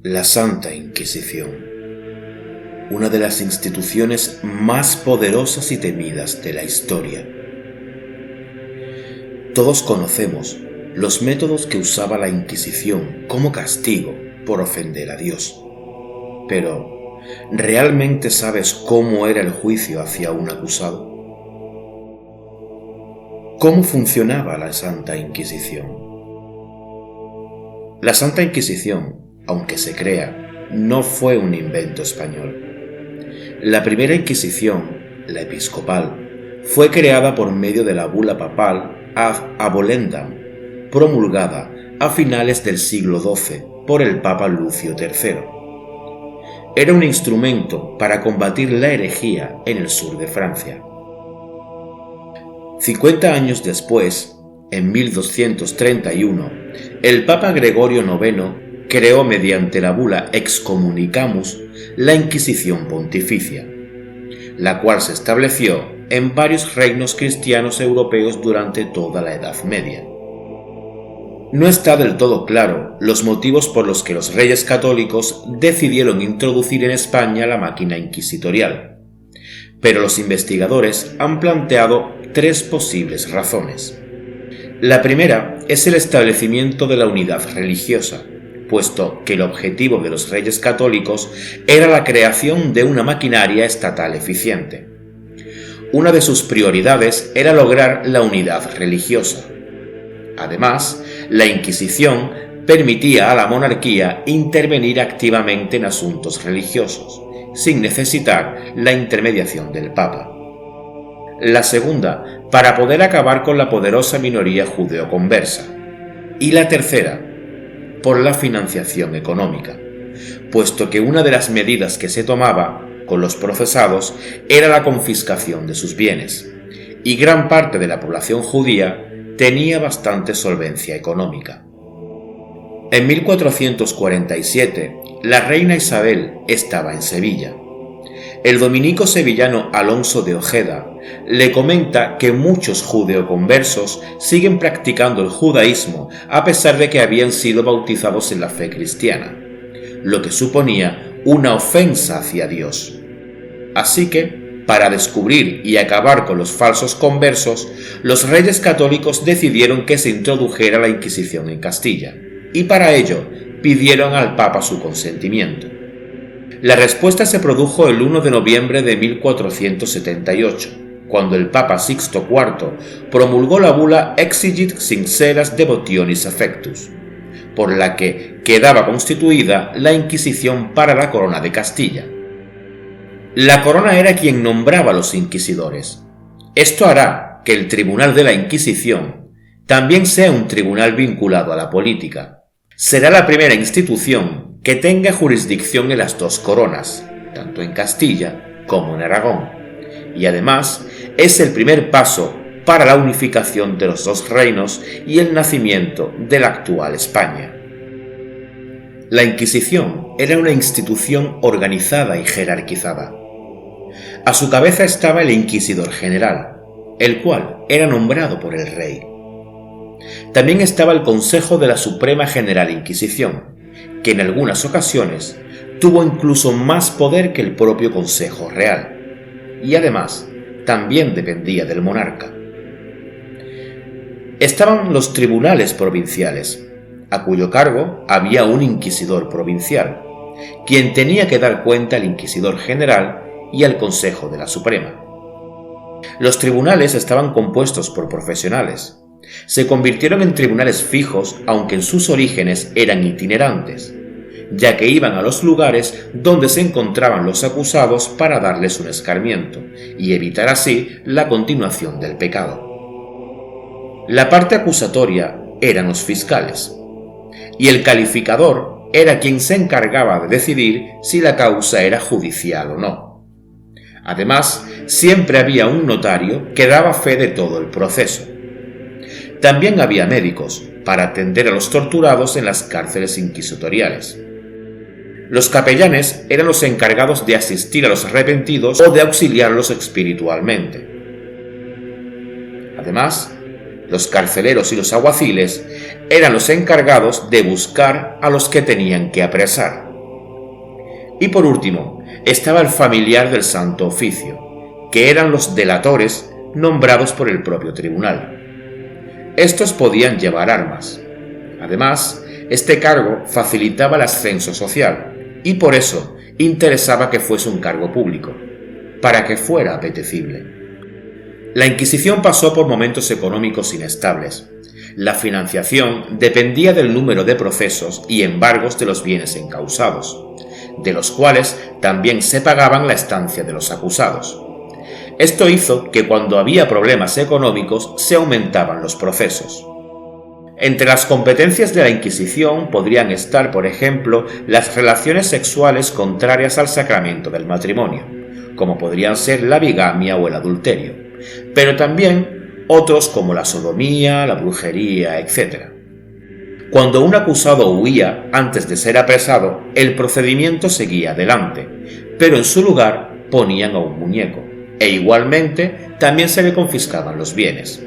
La Santa Inquisición, una de las instituciones más poderosas y temidas de la historia. Todos conocemos los métodos que usaba la Inquisición como castigo por ofender a Dios. Pero, ¿realmente sabes cómo era el juicio hacia un acusado? ¿Cómo funcionaba la Santa Inquisición? La Santa Inquisición, aunque se crea, no fue un invento español. La primera Inquisición, la episcopal, fue creada por medio de la bula papal Ad Abolendam, promulgada a finales del siglo XII por el Papa Lucio III. Era un instrumento para combatir la herejía en el sur de Francia. 50 años después, en 1231, el Papa Gregorio IX creó mediante la bula Excommunicamus la Inquisición Pontificia, la cual se estableció en varios reinos cristianos europeos durante toda la Edad Media. No está del todo claro los motivos por los que los reyes católicos decidieron introducir en España la máquina inquisitorial, pero los investigadores han planteado tres posibles razones. La primera es el establecimiento de la unidad religiosa, puesto que el objetivo de los reyes católicos era la creación de una maquinaria estatal eficiente. Una de sus prioridades era lograr la unidad religiosa. Además, la Inquisición permitía a la monarquía intervenir activamente en asuntos religiosos, sin necesitar la intermediación del Papa. La segunda, para poder acabar con la poderosa minoría judeoconversa. Y la tercera, por la financiación económica, puesto que una de las medidas que se tomaba con los procesados era la confiscación de sus bienes, y gran parte de la población judía tenía bastante solvencia económica. En 1447, la reina Isabel estaba en Sevilla. El dominico sevillano Alonso de Ojeda le comenta que muchos judeoconversos siguen practicando el judaísmo a pesar de que habían sido bautizados en la fe cristiana, lo que suponía una ofensa hacia Dios. Así que, para descubrir y acabar con los falsos conversos, los reyes católicos decidieron que se introdujera la Inquisición en Castilla, y para ello pidieron al Papa su consentimiento. La respuesta se produjo el 1 de noviembre de 1478, cuando el Papa Sixto IV promulgó la bula Exigit Sinceras Devotionis Affectus, por la que quedaba constituida la Inquisición para la Corona de Castilla. La Corona era quien nombraba a los inquisidores. Esto hará que el Tribunal de la Inquisición también sea un tribunal vinculado a la política. Será la primera institución que tenga jurisdicción en las dos coronas, tanto en Castilla como en Aragón, y además es el primer paso para la unificación de los dos reinos y el nacimiento de la actual España. La Inquisición era una institución organizada y jerarquizada. A su cabeza estaba el Inquisidor General, el cual era nombrado por el rey. También estaba el Consejo de la Suprema General Inquisición, que en algunas ocasiones tuvo incluso más poder que el propio Consejo Real, y además también dependía del monarca. Estaban los tribunales provinciales, a cuyo cargo había un inquisidor provincial, quien tenía que dar cuenta al Inquisidor General y al Consejo de la Suprema. Los tribunales estaban compuestos por profesionales. Se convirtieron en tribunales fijos, aunque en sus orígenes eran itinerantes, ya que iban a los lugares donde se encontraban los acusados para darles un escarmiento y evitar así la continuación del pecado. La parte acusatoria eran los fiscales, y el calificador era quien se encargaba de decidir si la causa era judicial o no. Además, siempre había un notario que daba fe de todo el proceso. También había médicos para atender a los torturados en las cárceles inquisitoriales. Los capellanes eran los encargados de asistir a los arrepentidos o de auxiliarlos espiritualmente. Además, los carceleros y los alguaciles eran los encargados de buscar a los que tenían que apresar, Y por último, estaba el familiar del Santo Oficio, que eran los delatores nombrados por el propio tribunal. Estos podían llevar armas. Además, este cargo facilitaba el ascenso social y por eso interesaba que fuese un cargo público, para que fuera apetecible. La Inquisición pasó por momentos económicos inestables. La financiación dependía del número de procesos y embargos de los bienes encausados, de los cuales también se pagaban la estancia de los acusados. Esto hizo que cuando había problemas económicos se aumentaban los procesos. Entre las competencias de la Inquisición podrían estar, por ejemplo, las relaciones sexuales contrarias al sacramento del matrimonio, como podrían ser la bigamia o el adulterio, pero también otros como la sodomía, la brujería, etc. Cuando un acusado huía antes de ser apresado, el procedimiento seguía adelante, pero en su lugar ponían a un muñeco, e igualmente también se le confiscaban los bienes.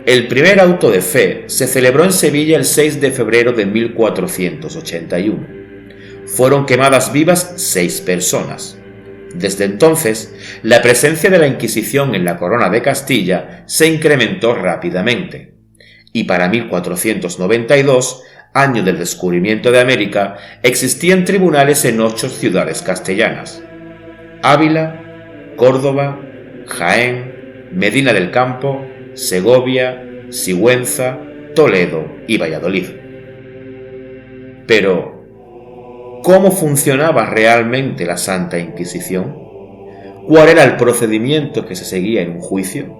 El primer auto de fe se celebró en Sevilla el 6 de febrero de 1481. Fueron quemadas vivas 6 personas. Desde entonces, la presencia de la Inquisición en la Corona de Castilla se incrementó rápidamente, y para 1492, año del descubrimiento de América, existían tribunales en 8 ciudades castellanas: Ávila, Córdoba, Jaén, Medina del Campo, Segovia, Sigüenza, Toledo y Valladolid. Pero, ¿cómo funcionaba realmente la Santa Inquisición? ¿Cuál era el procedimiento que se seguía en un juicio?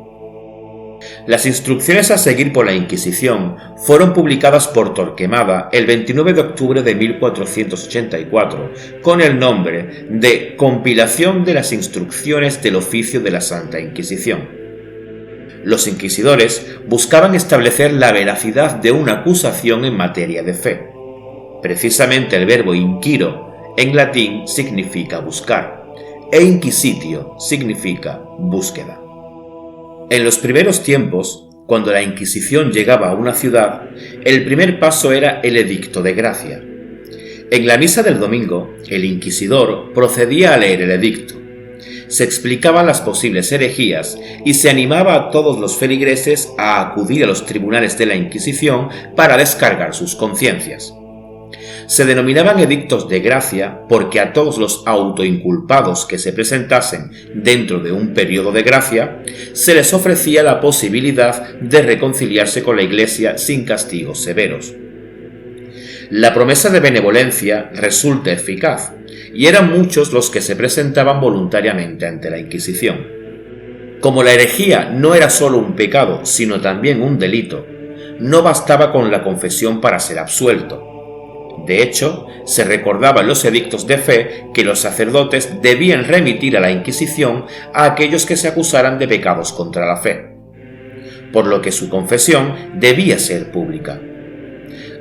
Las instrucciones a seguir por la Inquisición fueron publicadas por Torquemada el 29 de octubre de 1484 con el nombre de Compilación de las Instrucciones del Oficio de la Santa Inquisición. Los inquisidores buscaban establecer la veracidad de una acusación en materia de fe. Precisamente el verbo inquiro en latín significa buscar, e inquisitio significa búsqueda. En los primeros tiempos, cuando la Inquisición llegaba a una ciudad, el primer paso era el edicto de gracia. En la misa del domingo, el inquisidor procedía a leer el edicto. Se explicaban las posibles herejías y se animaba a todos los feligreses a acudir a los tribunales de la Inquisición para descargar sus conciencias. Se denominaban edictos de gracia porque a todos los autoinculpados que se presentasen dentro de un periodo de gracia se les ofrecía la posibilidad de reconciliarse con la Iglesia sin castigos severos. La promesa de benevolencia resulta eficaz, y eran muchos los que se presentaban voluntariamente ante la Inquisición. Como la herejía no era solo un pecado, sino también un delito, no bastaba con la confesión para ser absuelto. De hecho, se recordaba en los edictos de fe que los sacerdotes debían remitir a la Inquisición a aquellos que se acusaran de pecados contra la fe, por lo que su confesión debía ser pública.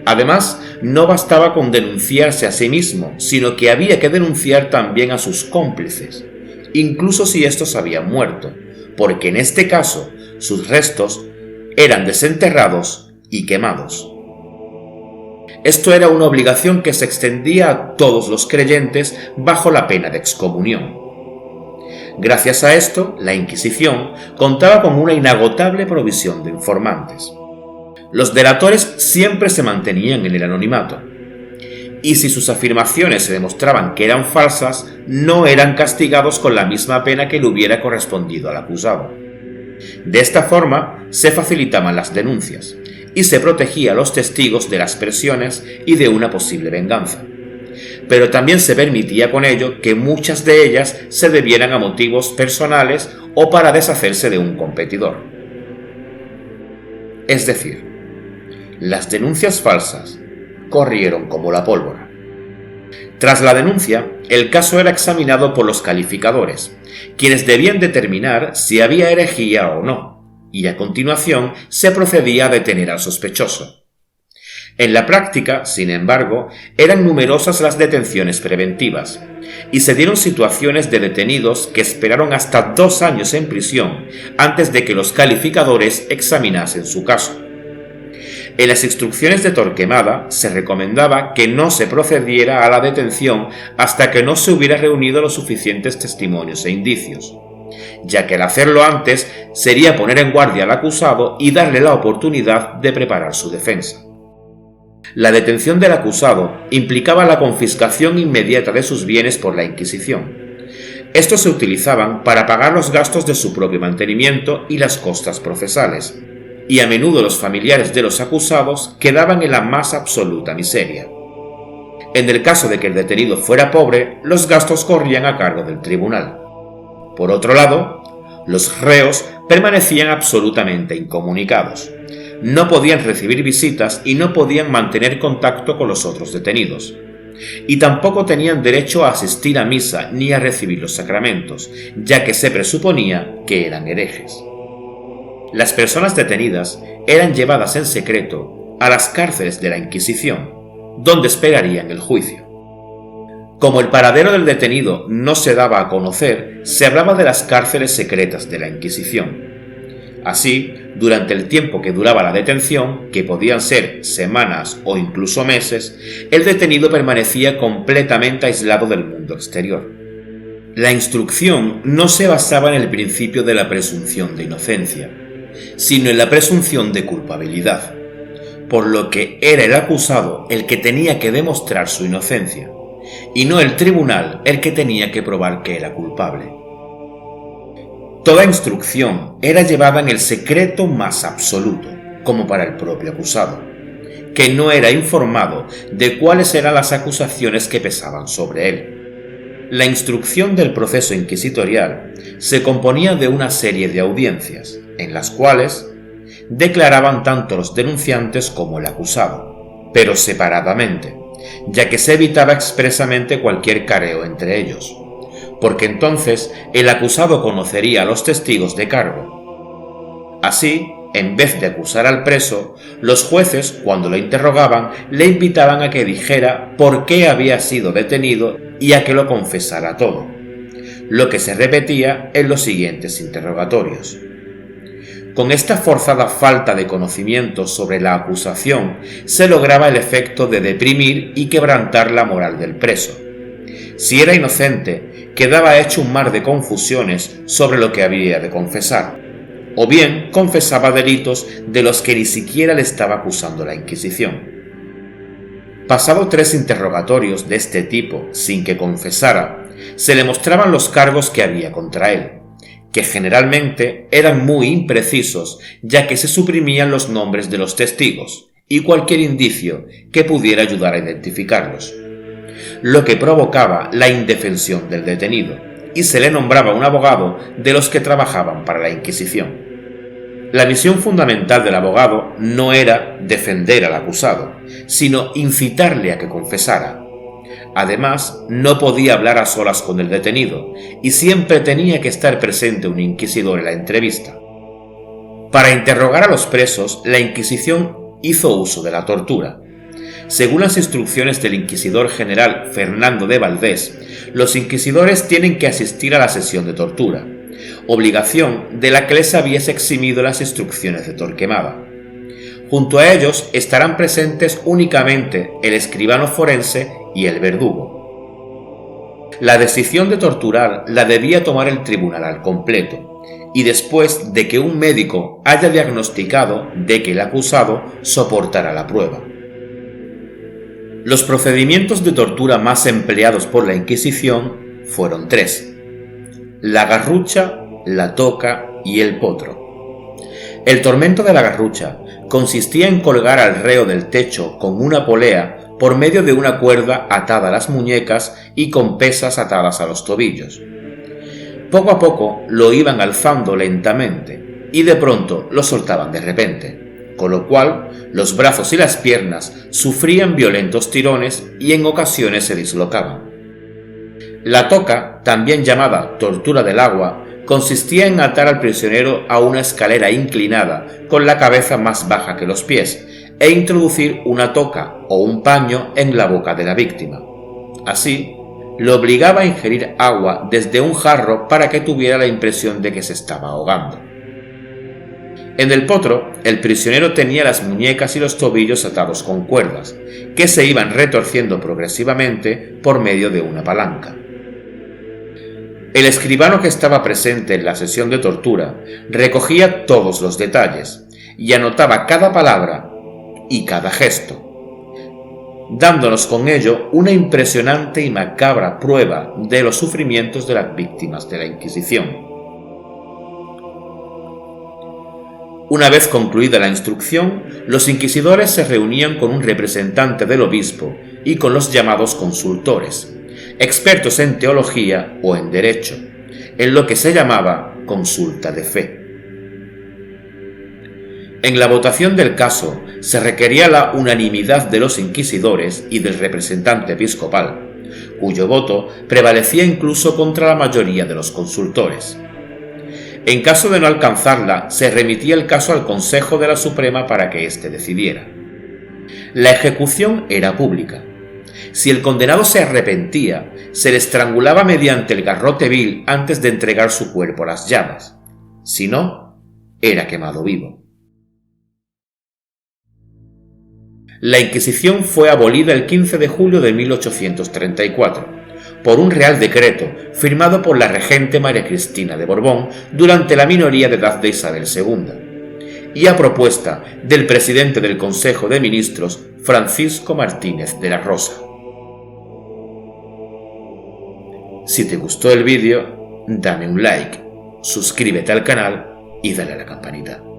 Además, no bastaba con denunciarse a sí mismo, sino que había que denunciar también a sus cómplices, incluso si estos habían muerto, porque en este caso sus restos eran desenterrados y quemados. Esto era una obligación que se extendía a todos los creyentes bajo la pena de excomunión. Gracias a esto, la Inquisición contaba con una inagotable provisión de informantes. Los delatores siempre se mantenían en el anonimato, y si sus afirmaciones se demostraban que eran falsas, no eran castigados con la misma pena que le hubiera correspondido al acusado. De esta forma, se facilitaban las denuncias, y se protegía a los testigos de las presiones y de una posible venganza. Pero también se permitía con ello que muchas de ellas se debieran a motivos personales o para deshacerse de un competidor. Es decir, las denuncias falsas corrieron como la pólvora. Tras la denuncia, el caso era examinado por los calificadores, quienes debían determinar si había herejía o no, y a continuación se procedía a detener al sospechoso. En la práctica, sin embargo, eran numerosas las detenciones preventivas, y se dieron situaciones de detenidos que esperaron hasta 2 años en prisión antes de que los calificadores examinasen su caso. En las instrucciones de Torquemada se recomendaba que no se procediera a la detención hasta que no se hubiera reunido los suficientes testimonios e indicios, ya que al hacerlo antes sería poner en guardia al acusado y darle la oportunidad de preparar su defensa. La detención del acusado implicaba la confiscación inmediata de sus bienes por la Inquisición. Estos se utilizaban para pagar los gastos de su propio mantenimiento y las costas procesales, y a menudo los familiares de los acusados quedaban en la más absoluta miseria. En el caso de que el detenido fuera pobre, los gastos corrían a cargo del tribunal. Por otro lado, los reos permanecían absolutamente incomunicados. No podían recibir visitas y no podían mantener contacto con los otros detenidos. Y tampoco tenían derecho a asistir a misa ni a recibir los sacramentos, ya que se presuponía que eran herejes. Las personas detenidas eran llevadas en secreto a las cárceles de la Inquisición, donde esperarían el juicio. Como el paradero del detenido no se daba a conocer, se hablaba de las cárceles secretas de la Inquisición. Así, durante el tiempo que duraba la detención, que podían ser semanas o incluso meses, el detenido permanecía completamente aislado del mundo exterior. La instrucción no se basaba en el principio de la presunción de inocencia, sino en la presunción de culpabilidad, por lo que era el acusado el que tenía que demostrar su inocencia, y no el tribunal el que tenía que probar que era culpable. Toda instrucción era llevada en el secreto más absoluto, como para el propio acusado, que no era informado de cuáles eran las acusaciones que pesaban sobre él. La instrucción del proceso inquisitorial se componía de una serie de audiencias, en las cuales declaraban tanto los denunciantes como el acusado, pero separadamente, ya que se evitaba expresamente cualquier careo entre ellos, porque entonces el acusado conocería a los testigos de cargo. Así, en vez de acusar al preso, los jueces, cuando lo interrogaban, le invitaban a que dijera por qué había sido detenido y a que lo confesara todo, lo que se repetía en los siguientes interrogatorios. Con esta forzada falta de conocimiento sobre la acusación se lograba el efecto de deprimir y quebrantar la moral del preso. Si era inocente, quedaba hecho un mar de confusiones sobre lo que había de confesar, o bien confesaba delitos de los que ni siquiera le estaba acusando la Inquisición. Pasado 3 interrogatorios de este tipo sin que confesara, se le mostraban los cargos que había contra él, que generalmente eran muy imprecisos, ya que se suprimían los nombres de los testigos y cualquier indicio que pudiera ayudar a identificarlos, lo que provocaba la indefensión del detenido, y se le nombraba un abogado de los que trabajaban para la Inquisición. La misión fundamental del abogado no era defender al acusado, sino incitarle a que confesara. Además, no podía hablar a solas con el detenido, y siempre tenía que estar presente un inquisidor en la entrevista. Para interrogar a los presos, la Inquisición hizo uso de la tortura. Según las instrucciones del inquisidor general Fernando de Valdés, los inquisidores tienen que asistir a la sesión de tortura, obligación de la que les hubiese eximido las instrucciones de Torquemada. Junto a ellos estarán presentes únicamente el escribano forense y el verdugo. La decisión de torturar la debía tomar el tribunal al completo, y después de que un médico haya diagnosticado de que el acusado soportará la prueba. Los procedimientos de tortura más empleados por la Inquisición fueron 3: la garrucha, la toca y el potro. El tormento de la garrucha consistía en colgar al reo del techo con una polea por medio de una cuerda atada a las muñecas y con pesas atadas a los tobillos. Poco a poco lo iban alzando lentamente y de pronto lo soltaban de repente, con lo cual los brazos y las piernas sufrían violentos tirones y en ocasiones se dislocaban. La toca, también llamada tortura del agua, consistía en atar al prisionero a una escalera inclinada con la cabeza más baja que los pies e introducir una toca o un paño en la boca de la víctima. Así, lo obligaba a ingerir agua desde un jarro para que tuviera la impresión de que se estaba ahogando. En el potro, el prisionero tenía las muñecas y los tobillos atados con cuerdas, que se iban retorciendo progresivamente por medio de una palanca. El escribano que estaba presente en la sesión de tortura recogía todos los detalles y anotaba cada palabra y cada gesto, dándonos con ello una impresionante y macabra prueba de los sufrimientos de las víctimas de la Inquisición. Una vez concluida la instrucción, los inquisidores se reunían con un representante del obispo y con los llamados consultores, expertos en teología o en derecho, en lo que se llamaba consulta de fe. En la votación del caso se requería la unanimidad de los inquisidores y del representante episcopal, cuyo voto prevalecía incluso contra la mayoría de los consultores. En caso de no alcanzarla, se remitía el caso al Consejo de la Suprema para que éste decidiera. La ejecución era pública. Si el condenado se arrepentía, se le estrangulaba mediante el garrote vil antes de entregar su cuerpo a las llamas. Si no, era quemado vivo. La Inquisición fue abolida el 15 de julio de 1834. Por un real decreto firmado por la regente María Cristina de Borbón durante la minoría de edad de Isabel II, y a propuesta del presidente del Consejo de Ministros, Francisco Martínez de la Rosa. Si te gustó el vídeo, dame un like, suscríbete al canal y dale a la campanita.